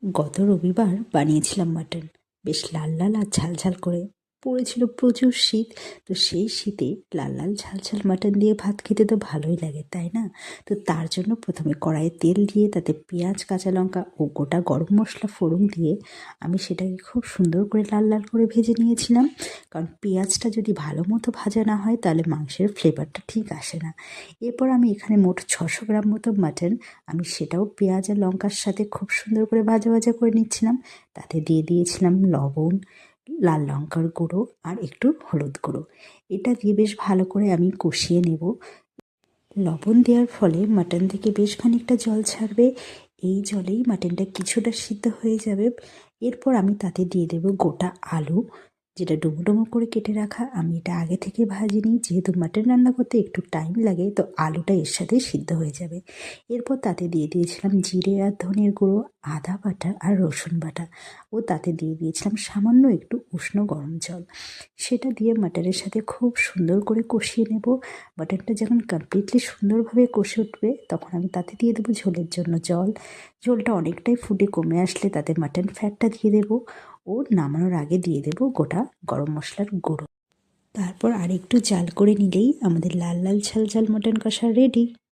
গত রবিবার বানিয়েছিলাম মাটন। বেশ লাল লাল আর ঝাল ঝাল করে। পড়েছিল প্রচুর শীত। তো সেই শীতে লাল লাল ঝাল ঝাল মাটন দিয়ে ভাত খেতে তো ভালোই লাগে, তাই না? তো তার জন্য প্রথমে কড়াইয়ে তেল দিয়ে তাতে পেঁয়াজ, কাঁচা লঙ্কা ও গোটা গরম মশলা ফোড়ন দিয়ে আমি সেটাকে খুব সুন্দর করে লাল লাল করে ভেজে নিয়েছিলাম। কারণ পেঁয়াজটা যদি ভালো মতো ভাজা না হয় তাহলে মাংসের ফ্লেভারটা ঠিক আসে না। এরপর আমি এখানে মোট 600 গ্রাম মতো মাটন, আমি সেটাও পেঁয়াজ আর লঙ্কার সাথে খুব সুন্দর করে ভাজা ভাজা করে নিচ্ছিলাম। তাতে দিয়ে দিয়েছিলাম লবণ, লাল লঙ্কার গুঁড়ো আর একটু হলুদ গুঁড়ো। এটা দিয়ে বেশ ভালো করে আমি কষিয়ে নেব। লবণ দেওয়ার ফলে মাটন থেকে বেশ খানিকটা জল ছাড়বে। এই জলেই মাটনটা কিছুটা সিদ্ধ হয়ে যাবে। এরপর আমি তাতে দিয়ে দেব গোটা আলু, যেটা ডুমো ডুমো করে কেটে রাখা। আমি এটা আগে থেকে ভাজিনি, যেহেতু মাটন রান্না করতে একটু টাইম লাগে, তো আলুটা এর সাথে সিদ্ধ হয়ে যাবে। এরপর তাতে দিয়ে দিয়েছিলাম জিরে আর ধনের গুঁড়ো, আদা বাটা আর রসুন বাটা, ও তাতে দিয়ে দিয়েছিলাম সামান্য একটু উষ্ণ গরম জল। সেটা দিয়ে মাটনের সাথে খুব সুন্দর করে কষিয়ে নেব। মাটনটা যখন কমপ্লিটলি সুন্দরভাবে কষে উঠবে তখন আমি তাতে দিয়ে দেবো ঝোলের জন্য জল। ঝোলটা অনেকটাই ফুটে কমে আসলে তাতে মাটন ফ্যাটটা দিয়ে দেবো ও নামানোর আগে দিয়ে দেবো গোটা গরম মশলার গুঁড়ো। তারপর আর একটু জাল করে নিলেই আমাদের লাল লাল ঝাল ঝাল মাটন কষা রেডি।